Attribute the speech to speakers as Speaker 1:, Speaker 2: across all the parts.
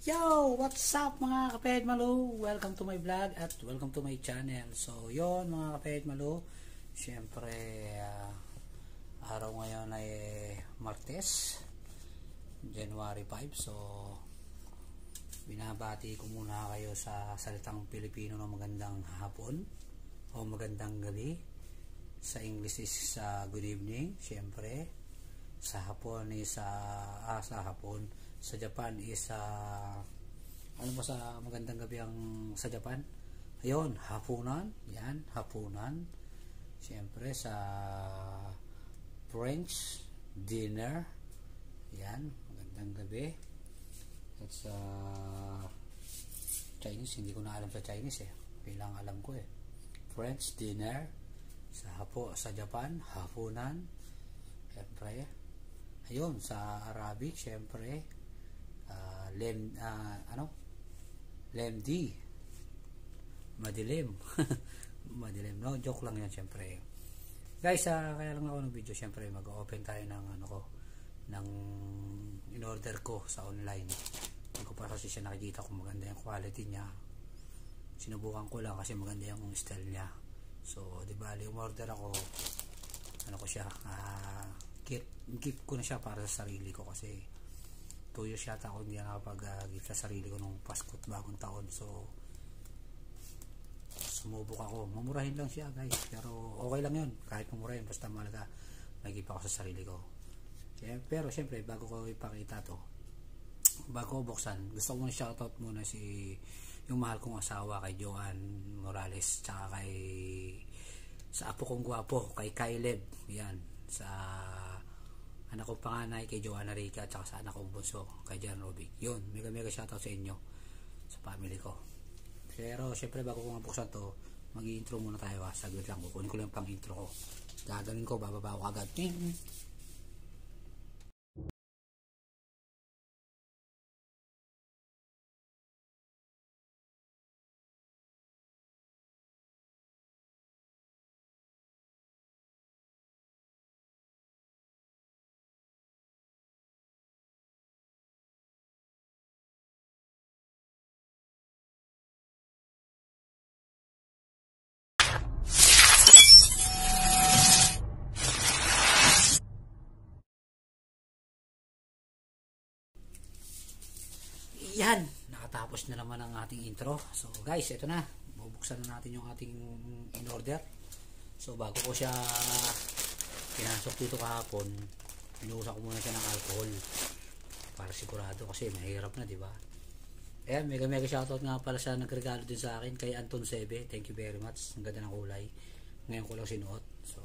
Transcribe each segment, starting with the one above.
Speaker 1: Yo! What's up mga kapatid malo? Welcome to my vlog at welcome to my channel. So yon mga kapatid malo, syempre araw ngayon ay Martes, January 5. So binabati ko muna kayo sa salitang Pilipino na magandang hapon o magandang gabi. Sa English is good evening, syempre. Sa Hapon is sa Hapon. Sa Japan is ano ba sa magandang gabi ang sa Japan? Ayun, hapunan. Yan, hapunan. Siyempre sa French, dinner. Yan, magandang gabi. At sa Chinese, hindi ko na alam sa Chinese eh. Bilang alam ko eh. French, dinner. Sa Japan, hapunan. Siyempre. Ayun, sa Arabic, siyempre. Lemdi, madilim. Madilim, no? Joke lang yan, syempre. Guys, kaya lang ako ng video, syempre mag-open tayo ng ng in-order ko sa online. Hindi ko pa kasi siya nakikita kung maganda yung quality niya. Sinubukan ko lang kasi maganda yung style niya. So, di ba, umorder ako, ko siya, gift ko na siya para sa sarili ko kasi 2 years yata ako hindi nakapag-gift sa sarili ko nung Pasko at bagong taon. So sumubok ako, mamurahin lang siya guys, pero okay lang yun kahit mamurahin, basta malaga may gift ako sa sarili ko. Pero syempre bago ko ipakita to, bago ko buksan, gusto ko muna shoutout muna yung mahal kong asawa, kay Joan Morales, tsaka sa apo kong gwapo, kay Kyleb. Yan, sa anak kong panganay, kay Joanna Rica, at saka sa anak kong bunso, kay Jan Robic. Yun, mega shoutout sa inyo, sa family ko. Pero syempre bago ko mabuksan to, mag-i-intro muna tayo saglit lang, kukunin ko lang pang intro ko. Gagawin ko, bababa ko agad. Yan, nakatapos na naman ang ating intro. So guys, ito na, bubuksan na natin yung ating in-order. So bago ko siya pinasok dito kahapon, pinuusan ko muna siya ng alcohol para sigurado kasi mahirap na, di ba? Ayan, mega shoutout nga pala sa nagregalo din sa akin, kay Anton Sebe. Thank you very much, ang ganda ng kulay. Ngayon ko lang sinuot. So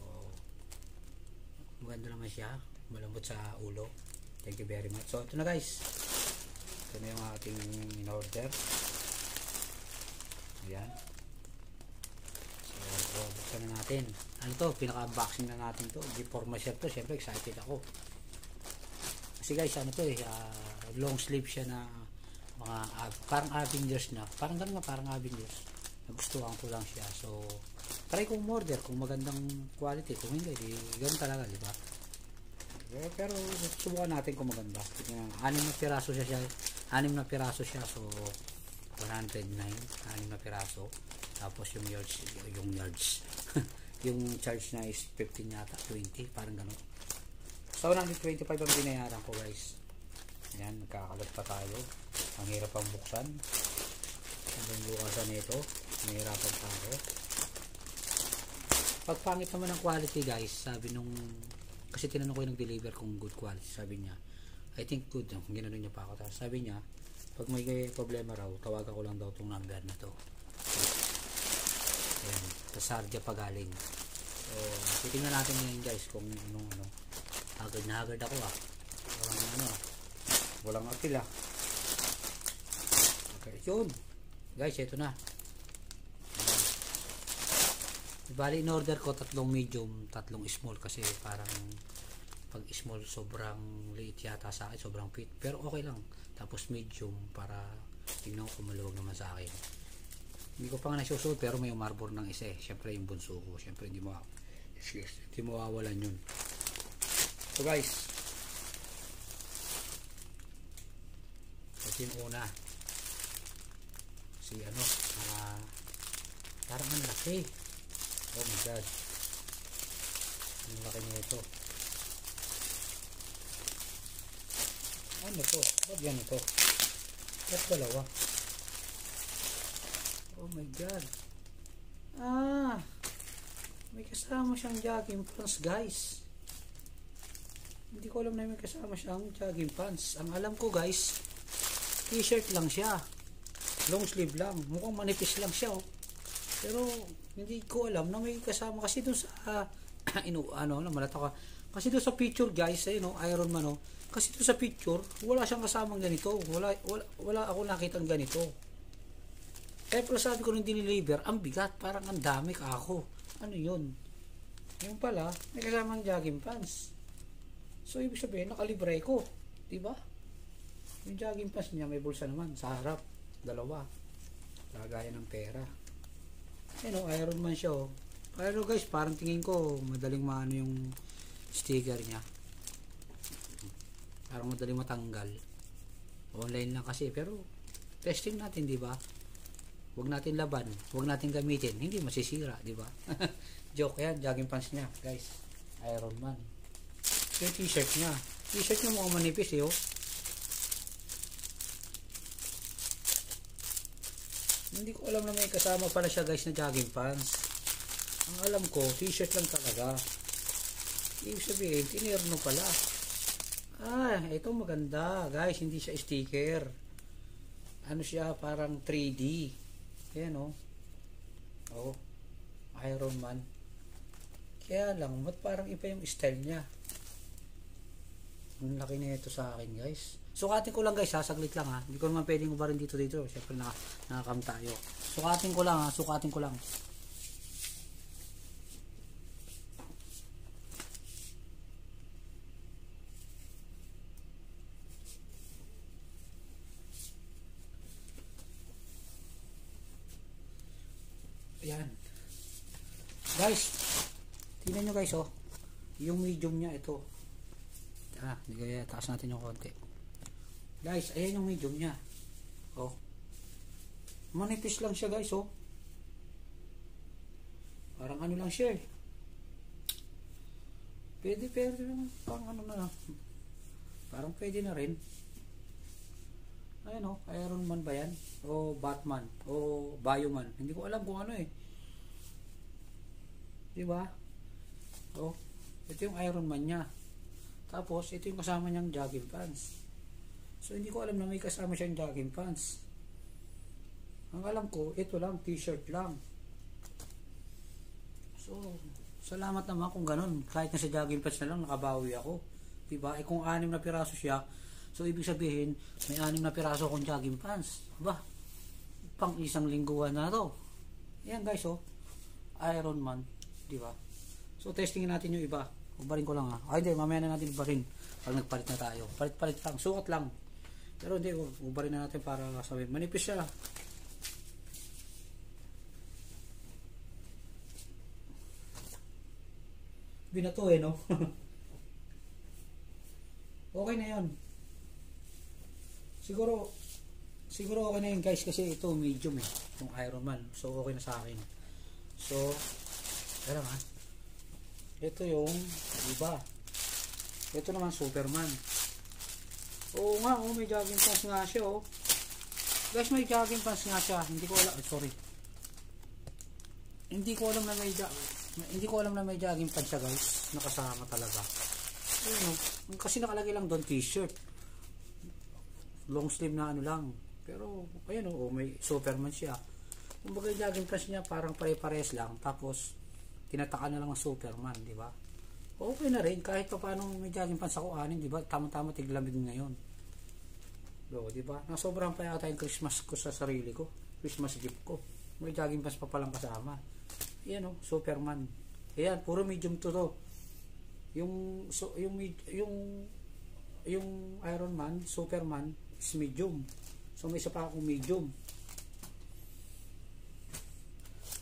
Speaker 1: maganda naman siya, malambot sa ulo. Thank you very much. So ito na guys, ito na yung ating in-order. Ayan. So buksan na natin. Ano to, pinaka-unboxing na natin to. Gift for myself to, syempre excited ako kasi guys, ano to long sleeve siya na mga parang Avengers na, parang ganun nga, parang Avengers. Nagustuhan ko lang siya. So try kong order kung magandang quality, kung hindi, ganun talaga, di ba? Pero subukan natin kung maganda. 6 na piraso siya, so 109, 6 na piraso. Tapos yung yards yung charge na is 15 yata, 20, parang gano'n. So 125 ang binayaran ko guys. Ayan, nagkakalat pa tayo. Ang hirap ang buksan. Ang bukasan nito, nahirapan pa ako. Pag pangit naman ang quality guys, sabi nung, kasi tinanong ko yung nag-deliver kung good quality, sabi niya I think good. Ginano niya pa ako. Sabi niya pag may problema raw, tawagan ko lang daw itong number na to. Ayan, sa Sardia pa galing. So titingnan natin ngayon guys kung ano. Haggard na haggard ako walang apil okay, yun guys, ito na. Bali in order ko 3 medium, 3 small kasi parang pag small sobrang liit yata sa akin, sobrang fit, pero okay lang. Tapos medium para tingnan ko kung maluwag naman sa akin. Hindi ko pa nga nasusunod pero may umarbor ng isa syempre yung bunso ko, syempre hindi mawawalan yun. So guys, ito yung una. kasi ano, parang ang laki. Oh my god, ang laki nito. Ano to? Ba't yan ito? Ba't dalawa? Oh my god. May kasama siyang jogging pants, guys. Hindi ko alam na may kasama siyang jogging pants. Ang alam ko, guys, t-shirt lang siya, long sleeve lang, mukhang manipis lang siya, oh. Pero hindi ko alam na may kasama, kasi doon sa malata ka, kasi doon sa picture, guys, Iron Man, oh. Kasi doon sa picture wala siyang kasamang ganito, wala ako nakitang ganito. Pero sabi ko nung diniliver, ang bigat, parang ang dami ako. Ano yun? Yung pala may kasamang jogging pants. So ibig sabihin nakalibre ko, diba? Yung jogging pants niya may bulsa naman sa harap, dalawa, lagayan ng pera. Iron Man siya, oh. Pero guys, parang tingin ko madaling maano yung sticker niya, parang madaling matanggal. Online lang kasi, pero testing natin, diba? Huwag natin laban, huwag natin gamitin, hindi masisira, diba? Joke yan, jogging pants niya, guys. Iron Man. So yung t-shirt niya mukhang manipis, oh. Hindi ko alam na may kasama pala siya, guys, na jogging pants. Ang alam ko, t-shirt lang talaga. Ibig sabihin, tinirno pala. Ito maganda, guys. Hindi siya sticker. Ano siya, parang 3D. Ayan, oh. Oh, Iron Man. Kaya lang, ba't parang iba yung style niya? Ang laki na ito sa akin, guys. Sukatin ko lang, guys, ha, saglit lang, ha. Hindi ko naman pwedeng ubarin dito. Siyempre nakakam tayo. Sukatin ko lang, ha, sukatin ko lang. Ayan, guys, tingnan nyo, guys, oh. Yung medium nya ito. Taas natin yung konti. Guys, ayan yung medium nya. Oh, manipis lang siya, guys, oh. Parang ano lang siya, eh. Pwede parang ano na, parang pwede na rin. Ayan, oh, Iron Man ba yan? O Batman? O Bioman? Hindi ko alam kung ano, eh. Diba? Oh, ito yung Iron Man nya. Tapos ito yung kasama niyang jogging pants. So hindi ko alam na may kasama siyang jogging pants. Ang alam ko, ito lang, t-shirt lang. So salamat naman kung ganun. Kahit na sa jogging pants na lang, nakabawi ako. Diba? Kung 6 na piraso siya, so ibig sabihin may 6 na piraso akong jogging pants. Ba, pang isang lingguhan na to. Yan, guys, oh, Iron Man, diba? So testingin natin yung iba. Ubarin ko lang, ha. Hindi, mamaya na natin ubarin pag nagpalit na tayo. Palit lang, sukat lang. Pero hindi, ubarin na natin para sabihin manipis siya. Binato, no? Okay na yun. Siguro okay na yun, guys, kasi ito medium, eh, yung Iron Man. So okay na sa akin. So alam, ha, ito yung iba. Ito naman Superman. Oo nga, oh, may jogging pants nga siya, oh. Guys, may jogging pants nga siya. Hindi ko alam, sorry, hindi ko alam na may jogging pants siya, guys, nakasama talaga. Ayun, kasi nakalagay lang doon t-shirt, long sleeve na ano lang. Pero ayun, oh, may Superman siya. Kumbaga yung jogging pants niya parang pare-pares lang, tapos tinataka na lang ang Superman, di ba? Okay na rin kahit pa paano may jogging pants ako, di ba? Tama-tama tiglamig ngayon. Do, di ba? Nasobrahan pa yata yung Christmas ko sa sarili ko, Christmas gift ko. May jogging pants pa palang kasama. Ayan, oh, Superman. Ayan, puro medium to. Yung Iron Man, Superman is medium. So may isa pa akong medium.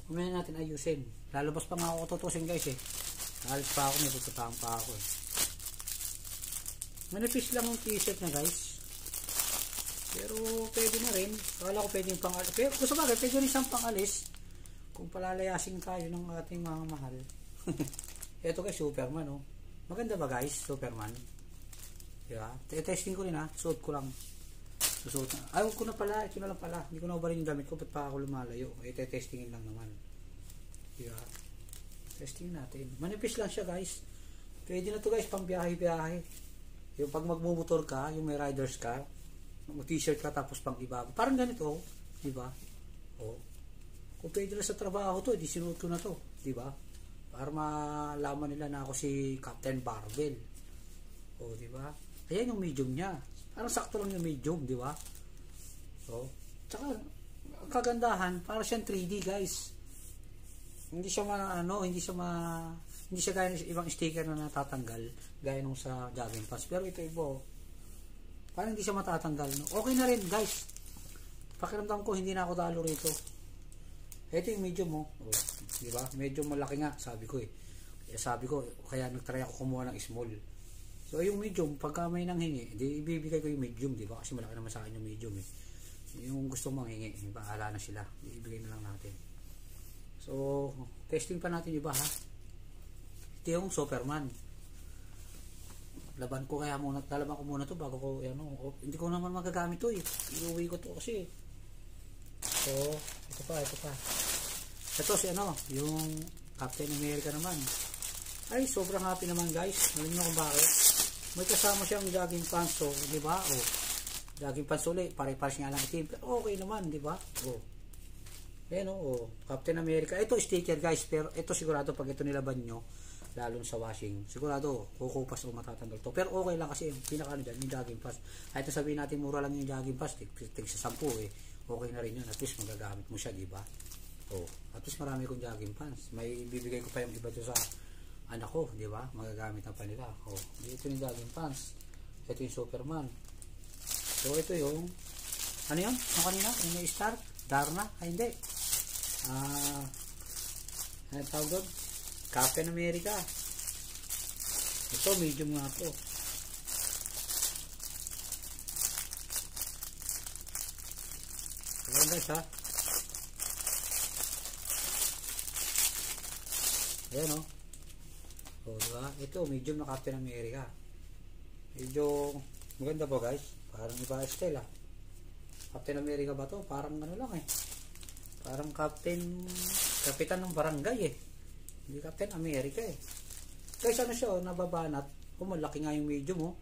Speaker 1: Kumain natin ayusin. Lalabas pa nga ako tutusin, guys, eh. Alis pa ako, may tututang pa ako, eh. Manipis lang yung t-shirt na, guys. Pero pwede na rin. Akala ko pwede yung pang-alis. Pero kung sabagay, pwede rin siyang pang-alis. Kung palalayasin tayo ng ating mga mahal. Ito guys, Superman, oh. Maganda ba guys, Superman? Diba? Testing ko rin ha. Suot ko lang. Susuot na. Ayaw ko na pala. Ito na lang pala. Hindi ko na ubalin yung gamit ko. Ba't pa ako lumalayo? Testingin lang naman. Diba? Testing natin. Manipis lang siya guys. Pwede na to guys pang biyahe-biyahe. Yung pag magmumotor ka, yung may riders ka, mag-t-shirt ka tapos pang ibabaw. Parang ganito, di ba? Oh. Kung pwede na sa trabaho to, di sinuot ko na to, di ba? Para malaman nila na ako si Captain Barbell. Oh, di ba? Ayan yung medium niya. Parang sakto lang yung medium, di ba? So, tsaka kagandahan, para siyang 3D guys. Hindi siya hindi siya gaya ng ibang sticker na natatanggal gaya nung sa jogging pants. Pero ito ibo, parang hindi siya matatanggal, no? Okay na rin guys. Pakiramdam ko hindi na ako talo rito. Ito yung medium mo, oh, di ba? Medyo malaki nga, sabi ko eh. Sabi ko, kaya nagtry ako kumuha ng small. So yung medium, pagka may nanghingi, di ibibigay ko yung medium, di ba? Kasi malaki naman sa akin yung medium eh. Yung gusto mong hingi, bahala na sila. Ibigay na lang natin. So, testing pa natin iba ha. Ito yung Superman. Lalaban ko muna to bago ko, hindi ko naman magagamit to eh. Iuwi ko to kasi. So, ito pa. Ito si yung Captain America naman. Ay, sobrang happy naman guys. Alam niyo kung bakit? May kasama siyang jogging pants, so, di ba? Oh, jogging pants ulit, pare-pares nga lang itim. Pero okay naman, di ba? Oh. Ayan Captain America. Ito sticker guys, pero ito sigurado pag ito nilaban nyo, lalo sa washing, sigurado kukupas o matatanggal to. Pero okay lang kasi pinakaano dyan, yung jogging pants. Kahit sabihin natin mura lang yung jogging pants, tig sa 10 eh. Okay na rin yun, at least magagamit mo siya, di ba? At least marami kong jogging pants. May bibigay ko pa yung iba doon sa anak ko, di ba? Magagamit na pa nila. Dito yung jogging pants. Ito yung Superman. So ito yung ano yun? Ano kanina? Yung may star? Darna? Ay hindi. Ano tawag doon? Captain America. Ito medium nga to. Ayan guys ha. Ayan diba? Ito medium na Captain America. Medyo maganda po guys. Parang iba style ha. Captain America ba to? Parang ano lang eh. Parang kapitan ng barangay eh. Hindi Captain America eh. Guys siya nababanat. Malaki nga yung medium ang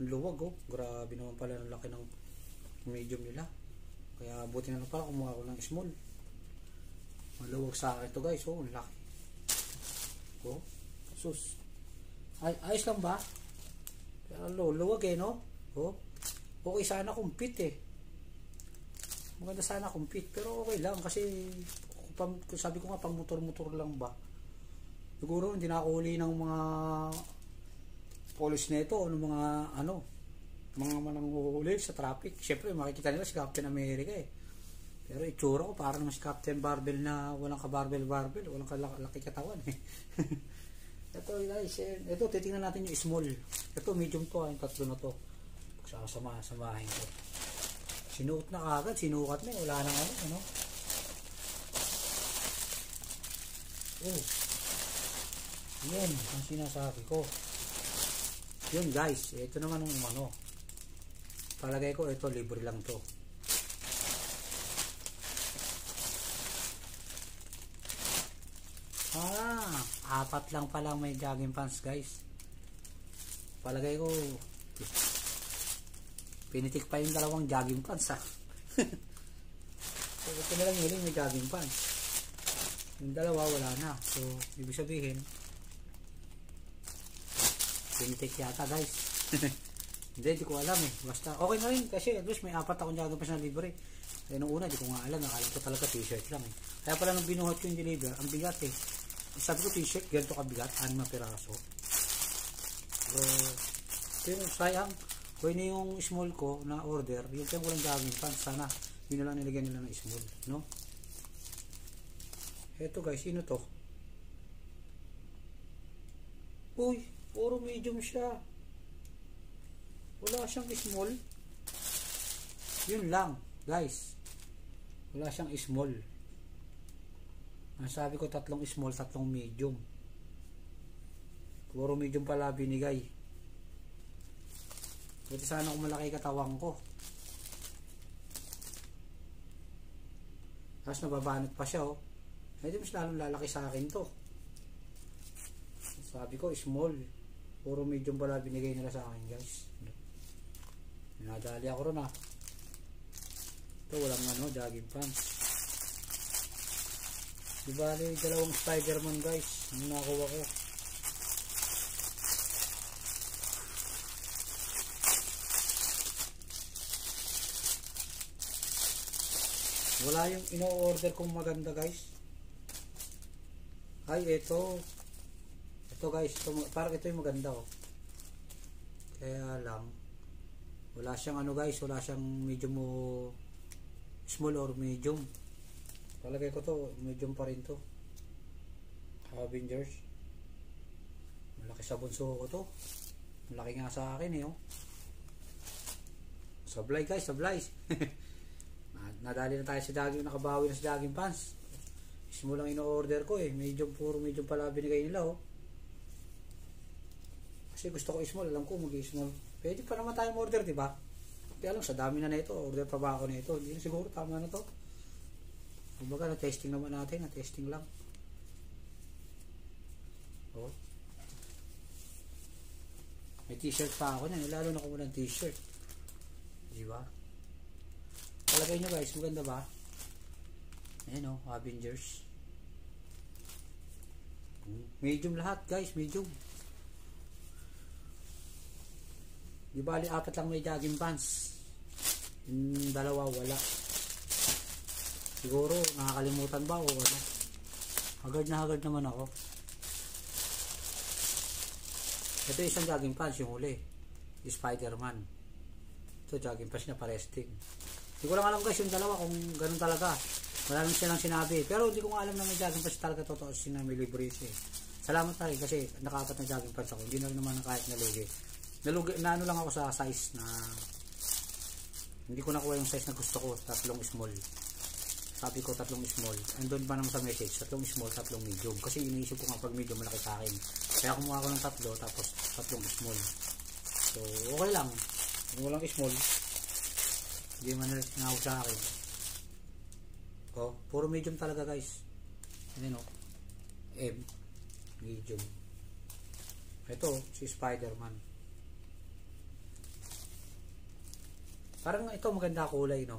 Speaker 1: luwag Grabe naman pala ng laki ng medium nila. Kaya buti na lang pala kumuha ko ng small. Maluwag sa akin ito guys. Ang laki. Sus. Ayos lang ba? Pero luwag eh no? Okay sana kung fit eh. Maganda sana kung fit. Pero okay lang kasi sabi ko nga pang motor-motor lang ba. Siguro hindi na ako huli ng mga police nito o ng mga mga mananguhuli sa traffic. Siyempre makikita nila si Captain America eh. Pero itsura ko parang mas Captain Barbell na walang ka-barbell, walang kalaki katawan eh. Ito guys, ito titingnan natin yung small. Ito medium to, yung tatlo na to. Samahin ko. Sinuot na kagad, sinukat na, wala nang yan ang sinasabi ko. Yun guys, ito naman yung palagay ko ito libre lang to. Apat lang palang may jogging pants guys. Palagay ko pinitik pa yung dalawang jogging pants So ito na lang yung may jogging pants. Yung dalawa wala na. So ibig sabihin pinitik yata guys. Hindi ko alam eh. Basta okay na rin kasi at least may apat akong jogging pants na libre. Nung una di ko nga alam. Nakala ko talaga t-shirt lang eh. Kaya pala nung binuhat ko yung deliver, ang bigat eh. Sabi ko t-shirt, ganito kabigat, 6 na piraso. Pero sayang, kung yun yung small ko na order, yung kaya walang jogging pants, sana yun na lang nilagyan nila ng small, no? Eto guys, sino to? Uy, puro medium siya. Wala siyang small. Yun lang, guys. Wala siyang small. Ang sabi ko, 3 small, 3 medium. Puro medium pala binigay. Buti sana kung malaki katawang ko. Tapos nababanat pa siya, oh. Medyo mas lalong lalaki sa akin to. Sabi ko, small. Puro medium pala binigay nila sa akin, guys. Nadali ako ron, ah. Ito, walang ano, jogging pants. Di bali, 2 Spider-Man, guys. Yung nakuha ko. Wala yung ino-order kong maganda, guys. Ay, ito. Ito, guys. Ito, parang ito yung maganda, oh. Kaya lang, wala siyang ano, guys. Wala siyang medium o small or medium. Palagay ko to, medium pa rin to. Avengers. Malaki sa bunso ko to. Malaki nga sa akin, eh, oh. Sablay, guys. Sablay. Nadali na tayo sa jogging, nakabawi na sa jogging pants. Small lang ino-order ko, eh. Medium, puro medium pala binigay nila, oh. Kasi gusto ko small, alam ko mag-small. Pwede pa naman tayo order, di ba? Kaya lang, sa dami na nito, order pa ba ako nito? Hindi na siguro, tama na to. Kumbaga, na-testing naman natin, na-testing lang. Oh. May t-shirt pa ako niyan, lalo na kung walang t-shirt. Di ba? Palagay nyo, guys, maganda ba? Ayan, oh, Avengers. Medium lahat, guys, medium. Di bali, 4 lang may jogging pants. Yung 2 wala. Siguro nakakalimutan ba o ano. Haggard na haggard naman ako. Ito isang jogging pants, yung huli, yung Spider-Man. Ito jogging pants na pa-resting. Hindi ko lang alam, guys, yung 2 kung ganun talaga. Wala naman silang sinabi. Pero hindi ko nga alam na may jogging pants talaga totoo siya na may libre siya. Salamat na rin kasi nakapat na jogging pants ako. Hindi na naman kahit nalugi. Na ano lang ako sa size na hindi ko nakuha yung size na gusto ko, 3 small. Sabi ko 3 small. Andun pa naman sa message, 3 small, 3 medium. Kasi iniisip ko nga pag medium malaki sa akin. Kaya kumuha ako ng 3 tapos 3 small. So okay lang. Kung walang small, hindi man nalinaw sa akin. Oh, puro medium talaga, guys. Ano, M, medium. Ito, si Spider-Man. Parang ito maganda kulay, no?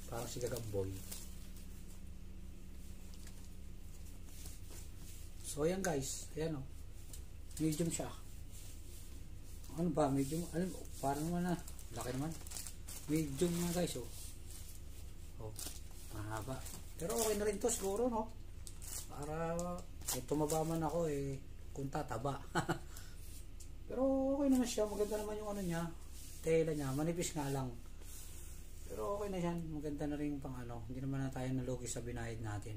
Speaker 1: Parang si Gagamboy. So ayan, guys, ayan, oh. Medium siya. Ano ba, medium? Alam, parang naman na, laki naman. Medium nga, guys, oh. Oh, mahaba. Pero okay na rin to siguro, no? Para tumaba man ako, eh, kung tataba. Pero okay naman siya, maganda naman yung ano niya, tela niya, manipis nga lang. Pero okay na yan, maganda na rin pang ano, hindi naman na tayo nalugi sa binayad natin.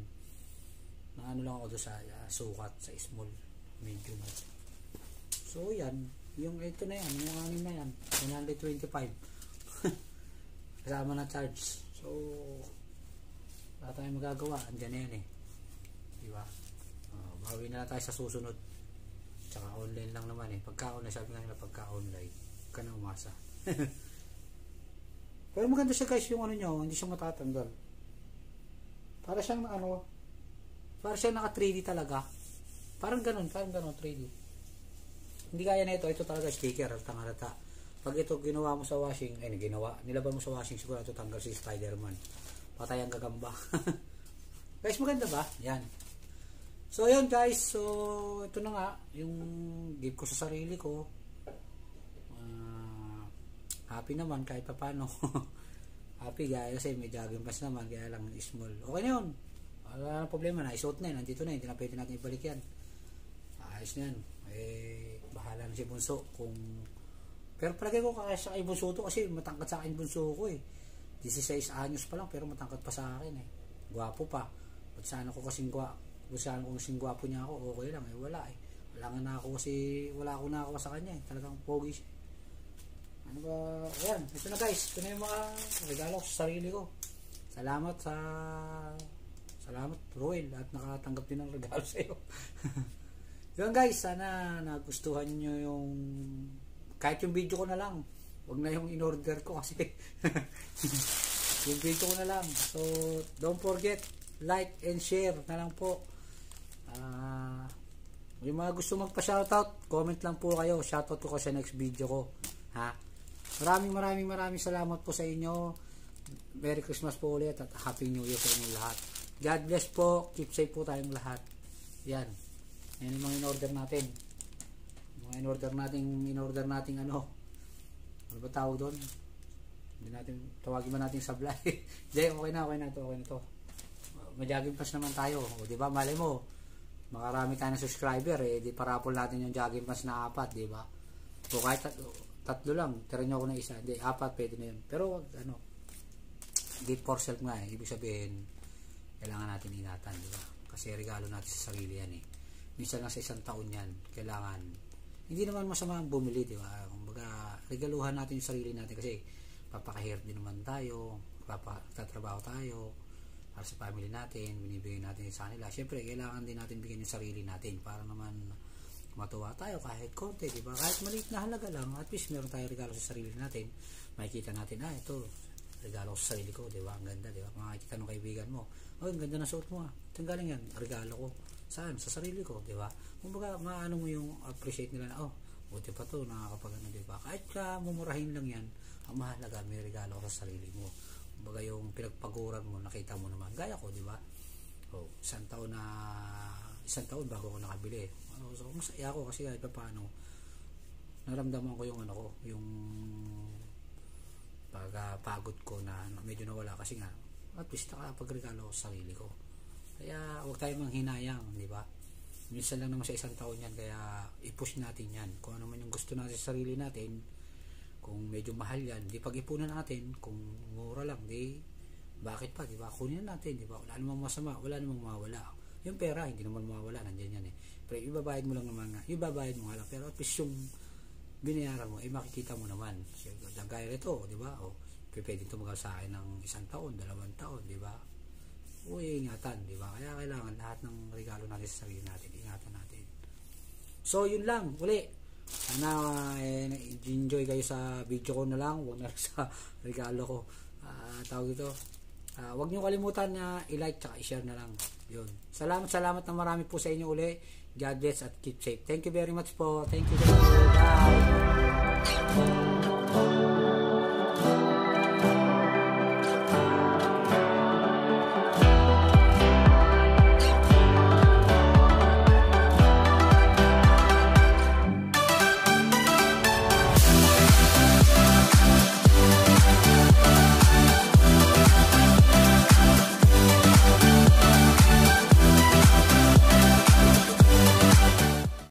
Speaker 1: Na ano lang ako doon sa sukat, sa small, medium. So yan, yung ito na yan, yung anim na yan, 125. Kasama na charge. So, wala tayong magagawa, andyan na yan, eh. Diba? Bawi na lang tayo sa susunod. Tsaka online lang naman, eh. Pagka-online, sabi nga nila pagka-online, huwag ka na umasa. Pero maganda siya, guys, yung ano nyo, hindi siya matatanggal. Para siyang ano, para siyang naka 3D talaga. Parang ganun 3D. Hindi kaya na ito talaga sticker, halata. Pag ito ginawa mo sa washing, nilabas mo sa washing, siguro ito tanggal si Spider-Man. Patay ang gagamba. Guys, maganda ba? Yan. So, yun, guys. So, ito na nga, yung gift ko sa sarili ko. Happy naman kahit pa paano. Happy guys kasi may jogging pants naman, kaya lang small. Okay na yun. Wala na problema na. Isuot na yun. Nandito na yun. Hindi na pwede natin ibalik yan. Ayos na yan. Eh, bahala na si Bunso. Pero palagay ko kaya kay Bunso to kasi matangkad sa akin Bunso ko, eh. 16 anyos pa lang pero matangkad pa sa akin, eh. Gwapo pa. Ba't sana ko kasing gwapo niya ako, okay lang, eh. Wala, eh. Wala ako na ako sa kanya, eh. Talagang pogi siya. Ano ba? Ayan, ito na guys. Ito na yung mga regalo ko sa sarili ko. Salamat Roel at nakatanggap din ng regalo sa iyo. Yun guys, sana nagustuhan nyo yung kahit yung video ko na lang. Wag na yung in-order ko kasi yung video ko na lang. So, don't forget, like and share na lang po. Yung mga gusto magpa-shoutout, comment lang po kayo. Shoutout ko sa next video ko. Ha? Maraming salamat po sa inyo. Merry Christmas po ulit at Happy New Year sa inyong lahat. God bless po. Keep safe po tayong lahat. Yan. Yan yung mga in-order natin. Mga in-order natin ano. Ano ba tawag doon? Hindi natin, tawagin ba natin sablay? Hindi, okay na to. Mag-jogging pass naman tayo. O di ba, malay mo, makarami tayo ng subscriber di parapol natin yung jogging pass na 4, di ba? O kahit tatlo lang, tira nyo ako ng isa. Hindi, 4 pwede na yun. Pero gift for self nga ibig sabihin, kailangan natin ingatan, di ba? Kasi regalo natin sa sarili yan minsan lang sa isang taon yan, kailangan, hindi naman masama ang bumili, di ba? Kumbaga, regaluhan natin yung sarili natin kasi papakahirap din naman tayo, tatrabaho tayo para sa family natin, binibigay natin sa kanila. Siyempre, kailangan din natin bigyan yung sarili natin para naman matuwa tayo kahit konti, di ba? Kahit maliit na halaga lang, at least meron tayong regalo sa sarili natin. Makikita natin, ito, regalo ko sa sarili ko, di ba? Ang ganda, di ba? Makikita ng kaibigan mo, ang ganda na suot mo Ito galing yan, regalo ko. Saan? Sa sarili ko, di ba? Kumbaga, maano mo yung appreciate nila na, buti pa to, nakakapag di ba? Kahit ka mumurahin lang yan, ang mahalaga, may regalo ko sa sarili mo. Kumbaga, yung pinagpaguran mo, nakita mo naman. Gaya ko, di ba? Isang taon bago ako nakabili. So, masaya ako kasi kahit pa paano, naramdaman ko yung yung pagod ko na medyo nawala kasi nga, at least nakapagregalo ko sa sarili ko. Kaya huwag tayo manghinayang, di ba? Minsan lang naman sa isang taon yan, kaya i-push natin yan. Kung ano man yung gusto natin sa sarili natin, kung medyo mahal yan, di pag-ipunan natin. Kung mura lang, di bakit pa, di ba? Kunin natin, di ba? Wala namang masama, wala namang mawawala. Yung pera, hindi naman mawawala, nandiyan yan Pero ibabayad mo lang naman nga, ibabayad mo nga lang. Pero at least yung binayaran mo, makikita mo naman. So, gaya nito, di ba? Pwede tumagal sa akin ng 1 taon, 2 taon, di ba? Ingatan, di ba? Kaya kailangan lahat ng regalo natin sa sarili natin, ingatan natin. So, yun lang, uli. Sana enjoy kayo sa video ko na lang, huwag na sa regalo ko. Tawag ito. Huwag nyo kalimutan na i-like at i-share na lang. Yun. Salamat na marami po sa inyo uli. God bless at keep safe. Thank you very much po. Thank you. Bye.